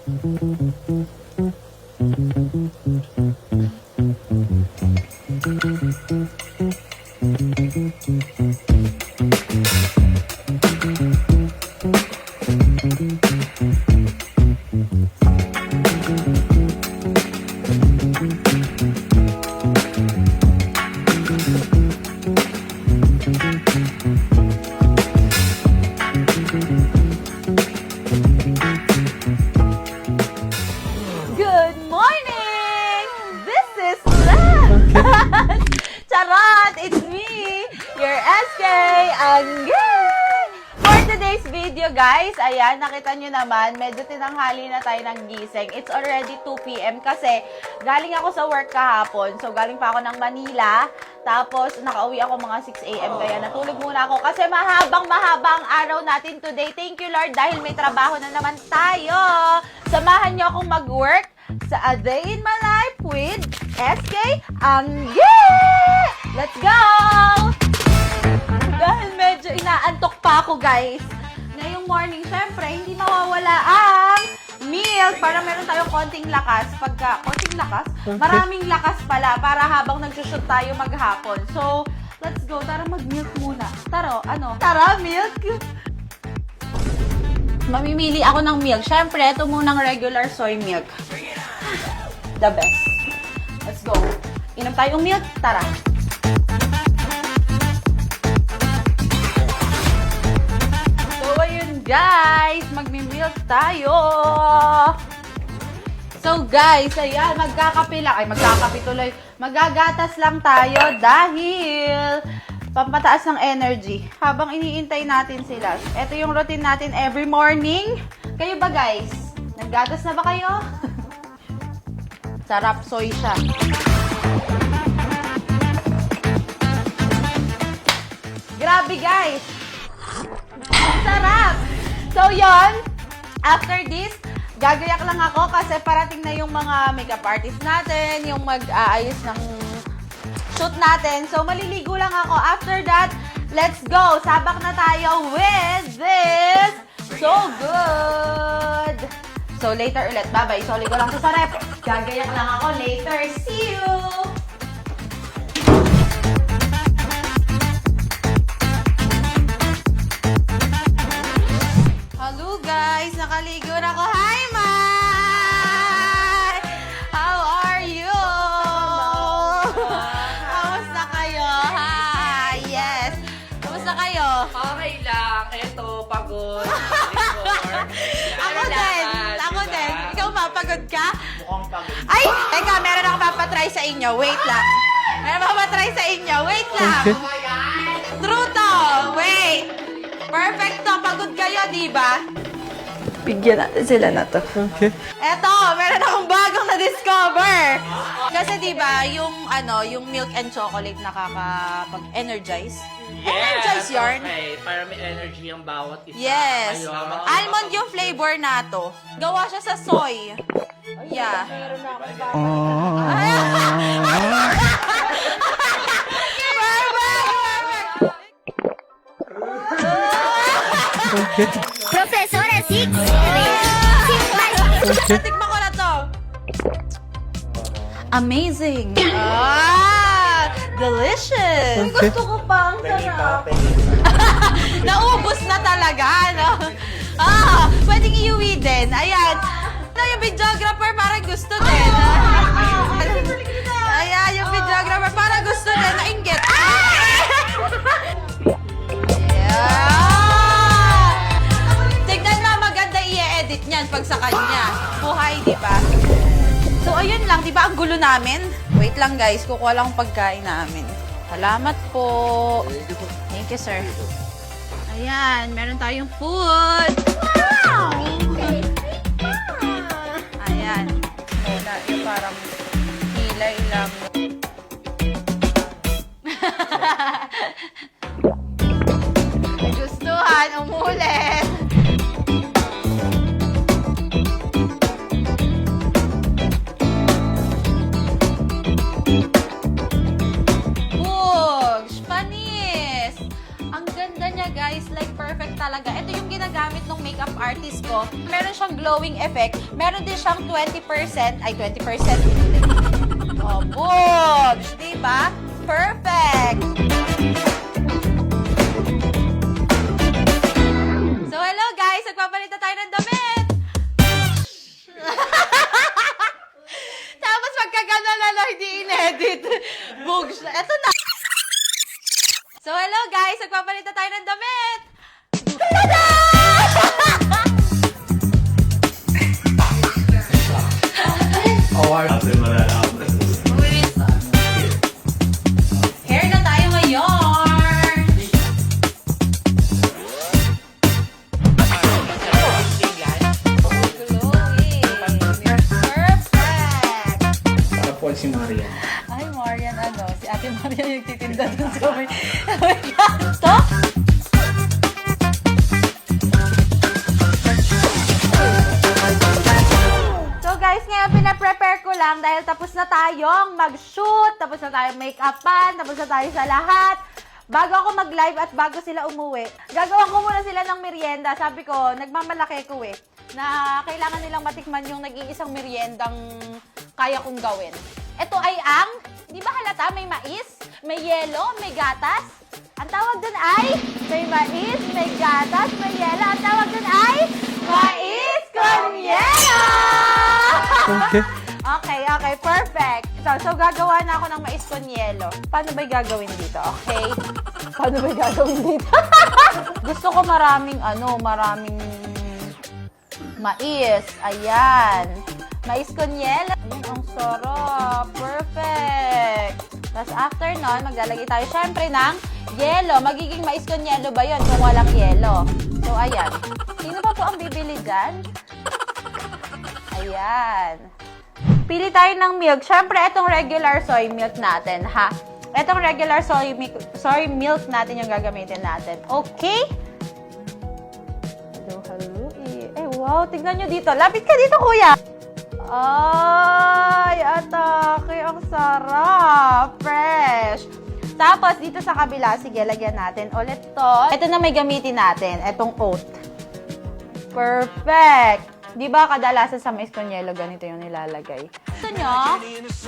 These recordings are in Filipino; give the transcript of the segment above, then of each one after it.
Good morning! This is Len! Charot! It's me, your SK Angge! For today's video, guys, ayan, nakita nyo naman, medyo tinanghali na tayo ng gising. It's already 2 p.m. kasi galing ako sa work kahapon. So, galing pa ako ng Manila. Tapos, nakauwi ako mga 6 a.m. Kaya natulog muna ako kasi mahaba ang araw natin today. Thank you, Lord, dahil may trabaho na naman tayo. Samahan nyo akong mag-work sa A Day in My Life with SK Angge! Let's go! Dahil medyo inaantok pa ako, guys. Ngayong morning, syempre, hindi mawawala ang milk para meron tayong konting lakas. Konting lakas? Okay. Maraming lakas pala para habang nagsushoot tayo maghapon. So, let's go. Tara, mag-milk muna. Tara, milk! Mamimili ako ng milk. Syempre, ito munang regular soy milk. The best. Let's go. Inom tayong milk. Tara. Guys, magmi-milk tayo. So guys, ayan, magkakape tuloy. Magagatas lang tayo dahil pampataas ng energy habang iniintay natin sila. Ito yung routine natin every morning. Kayo ba, guys? Naggatas na ba kayo? Sarap, soy siya. Grabe, guys. Sarap! So, yon. After this, gagayak lang ako kasi parating na yung mga makeup artist natin, yung mag-aayos ng shoot natin. So, maliligo lang ako. After that, let's go! Sabak na tayo with this! So good! So, later ulit. Bye-bye. Isoli ko lang sa rep. Gagayak lang ako later. See you! Hello guys! Nakaligo na ako. Hi, Mai! How are you? Kamusta kayo? Hi! Yes! Kamusta kayo? Okay lang. Eto, pagod. Ako din. Ikaw mapagod ka? Mukhang pagod. Ay! Teka, meron akong papatry sa inyo. Wait lang. Wait lang. True to. Wait. Perfect to. Pagod kayo, di ba? Bigyan natin sila na to. Okay. Eto, meron akong bagong na-discover. Kasi di ba, yung milk and chocolate nakakapag-energize. Energize yarn. Okay, para may energy ang bawat isa. Yes. Ayun. Almond yung flavor na to. Gawa siya sa soy. Yeah. Okay. Profesora Six. Okay. Tikman ko na to. Amazing. Delicious. Okay. Gusto ko pa. Ang sarap. Naubos na talaga, no? Pwedeng iuwi din. Ayan. Yung videographer parang gusto din. Ayan, yung videographer parang gusto din. Nainggit. Tignan mo, maganda i-edit niyan pag sa kanya. Buhay, di ba? So, ayun lang. Di ba ang gulo namin? Wait lang, guys. Kukuha lang ang pagkain namin. Salamat po. Thank you, sir. Ayan, meron tayong food. Wow! Ayan. Yung parang hilay lang. Gustuhan, umulit. Bugs, panis. Ang ganda niya, guys. Like, perfect talaga. Ito yung ginagamit ng makeup artist ko. Meron siyang glowing effect. Meron din siyang 20%. Ay, 20%. Oh, boobs! Diba? Perfect! So, hello guys! Nagpapalit na tayo ng damit! Tapos magkagana na hindi in-edit. Bugs. Eto na. So, hello guys! Nagpapalit na tayo ng damit! Tada! Hair na tayo ngayon! Glowing! Perfect! Para po si Marian. Ay, Marian, ano? Si Ate Marian yung titinda dun sa may kanto. So guys, ngayon pinaprepare ko lang dahil tapos na tayong mag-shoot, tapos na tayong make-upan, tapos na tayo sa lahat. Bago ako mag-live at bago sila umuwi, gagawan ko muna sila ng merienda. Sabi ko, nagmamalaki ko na kailangan nilang matikman yung nag-iisang meriendang kaya kong gawin. Ito ay ang, di ba halata, may mais, may yelo, may gatas. Ang tawag dun ay, may mais, may gatas, may yelo. Ang tawag dun ay, mais con yelo! Okay. Okay, perfect. So gagawa na ako ng mais con yelo. Paano ba gagawin dito? Okay? Paano ba gagawin dito? Gusto ko maraming mais. Ayan. Mais con yelo. Ang sarap. Perfect. Tapos after nun, maglalagay tayo syempre ng yelo. Magiging mais con yelo ba yun kung walang yelo? So, ayan. Sino ba po ang bibili dyan? Ayan. Pili tayo ng milk. Syempre, itong regular soy milk natin, ha? Itong regular soy milk natin yung gagamitin natin. Okay? Hello. Eh, wow. Tignan nyo dito. Lapit ka dito, kuya. Ay, atake. Ang sarap. Fresh. Tapos, dito sa kabila, sige, lagyan natin ulit to. Ito na may gamitin natin. Itong oat. Perfect. Di ba kadalasan sa mais con yelo, ganito yung nilalagay. Gusto nyo?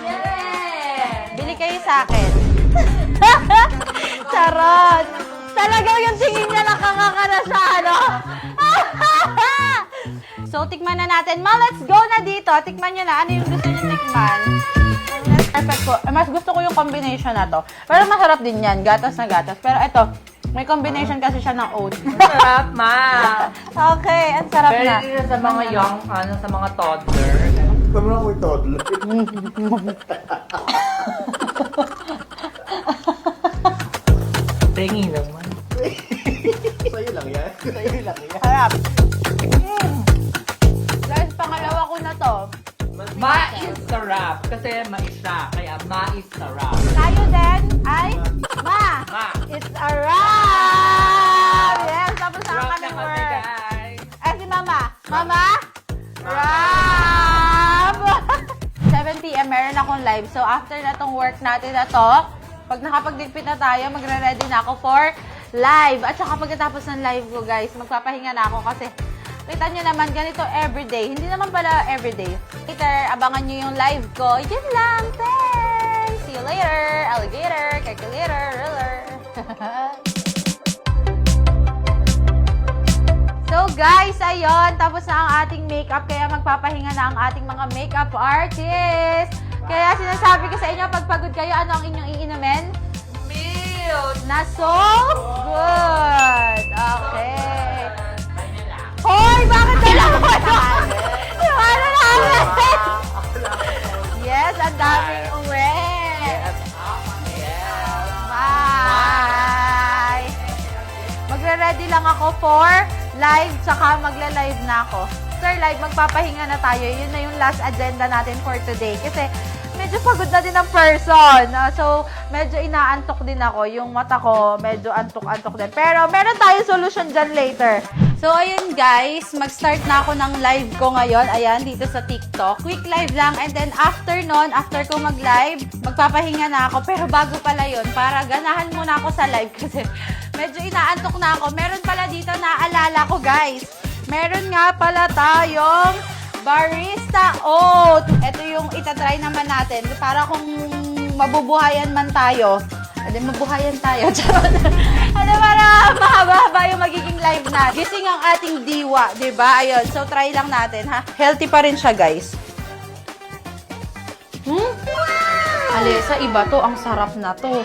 Yeah! Bili kayo sa akin. Charot! Talagang yung tingin niya nakakakana sa ano. So, tikman na natin. Ma, let's go na dito. Tikman nyo na. Ano yung gusto nyo tikman? Perfect po. Mas gusto ko yung combination na to. Pero masarap din yan. Gatas na gatas. Pero ito, may combination kasi siya ng oat. Sarap, ma! Okay, ang sarap Pero na. hindi na sa mga young, sa mga toddler. Tama na ko yung toddler. Tingi naman. Sa'yo lang yan. Sarap. Guys, pangalawa ko na to. Mais sarap. Kasi mais siya. Kaya mais sarap. Tayo din ay Ma! Ma! It's a wrap! Yes, tapos na Sarap kami na kami, work. guys. Eh, si Mama. Mama? Wrap! 7 p.m. meron akong live. So, after na tong work natin na to, pag nakapagdigpit na tayo, magre-ready na ako for live. At saka pagkatapos ng live ko, guys, magpapahinga na ako kasi kita nyo naman, ganito everyday. Hindi naman pala everyday. Later, abangan nyo yung live ko. Yun lang. Thanks! See you later. Alligator, calculator, ruler. So guys, ayun. Tapos na ang ating makeup. Kaya magpapahinga na ang ating mga makeup artist. Kaya sinasabi ko sa inyo, pag pagod kayo, ano ang inyong iinumin? Milk! Na so good. Okay. Hoy, bakit dalawa mo? Yung ano namin? Yes, ang daming uwi. Bye! Magre-ready lang ako for live, tsaka magla-live na ako. After live, magpapahinga na tayo. Yun na yung last agenda natin for today. Kasi medyo pagod na din ang person. So, medyo inaantok din ako. Yung mata ko, medyo antok-antok din. Pero meron tayong solution dyan later. So, ayun guys, mag-start na ako ng live ko ngayon. Ayan, dito sa TikTok. Quick live lang. And then, after nun, after ko mag-live, magpapahinga na ako. Pero bago pala yun, para ganahan muna ako sa live kasi medyo inaantok na ako. Meron pala dito na alala ko, guys. meron nga pala tayong barista oat. Ito yung itatry naman natin. Para kung mabubuhayan man tayo. Mabuhayan tayo. Charot. Para mahaba-haba yung magiging live na. Gising ang ating diwa, diba? Ayun. So, try lang natin, ha? Healthy pa rin siya, guys. Alesa, iba to. Ang sarap na to.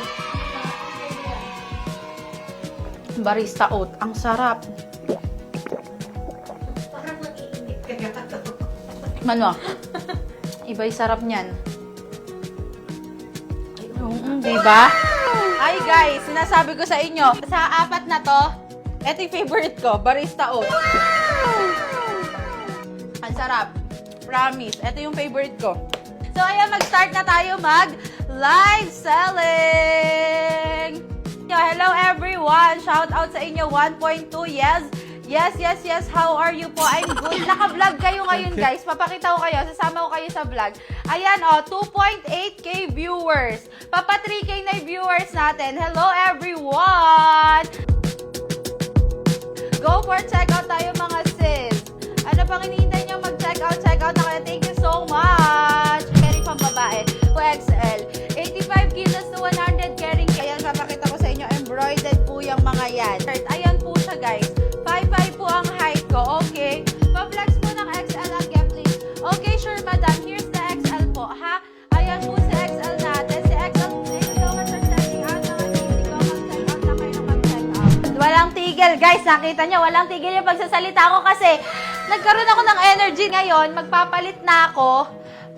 Barista oat. Ang sarap. Ano? Iba yung sarap niyan. Diba? Ay guys, sinasabi ko sa inyo, sa apat na to, ito yung favorite ko, barista oat. Ang sarap. Promise. Ito yung favorite ko. So ayan, mag-start na tayo mag-live selling! Hello everyone! Shout out sa inyo, 1.2. Yes. How are you po? I'm good. Naka-vlog kayo ngayon, guys. Papakita ko kayo. Sasama ko kayo sa vlog. Ayan, 2.8k viewers. Papa 3k na yung viewers natin. Hello, everyone! Go for checkout tayo, mga sis. Ano pang hinihintay nyo mag-checkout? Checkout na kayo. Thank you so much. Carry pang babae. 2XL. 85 kilos to 100 carrying. Ayan, papakita ko sa inyo. Embroidered po yung mga yan. Ayan po siya, guys. 5'5" po ang height ko, okay? Pa-flex po ng XL ang gap, please. Okay, sure, madam. Here's the XL po, ha? Ayan po si XL natin. Si XL, thank you so much for checking out. Nakasisi ko, mag-check out na kayo mag-check out. Walang tigil, guys. Nakita nyo, walang tigil yung pagsasalita ko kasi nagkaroon ako ng energy ngayon. Magpapalit na ako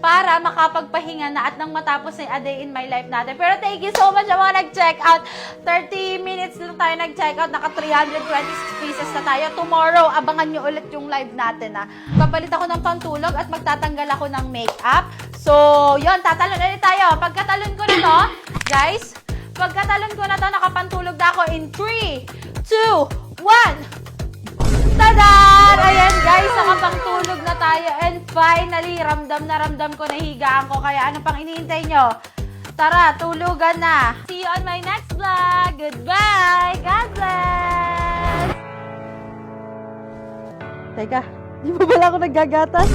para makapagpahinga na at nang matapos na a day in my life natin. Pero thank you so much sa mga nag-check out. 30 minutes lang tayo nag-check out. Naka 326 pieces na tayo. Tomorrow, abangan nyo ulit yung live natin, ha. Papalit ako ng pantulog at magtatanggal ako ng makeup. So, yun, tatalon ulit tayo. Pagkatalon ko na to, guys, nakapantulog na ako in 3, 2, 1. Tadaan! Ayan guys, nakapangtulog na tayo. And finally, ramdam na ramdam ko na higaan ko. Kaya ano pang inihintay nyo? Tara, tulugan na. See you on my next vlog. Goodbye! God bless! Teka, di ba pala ako naggagatas?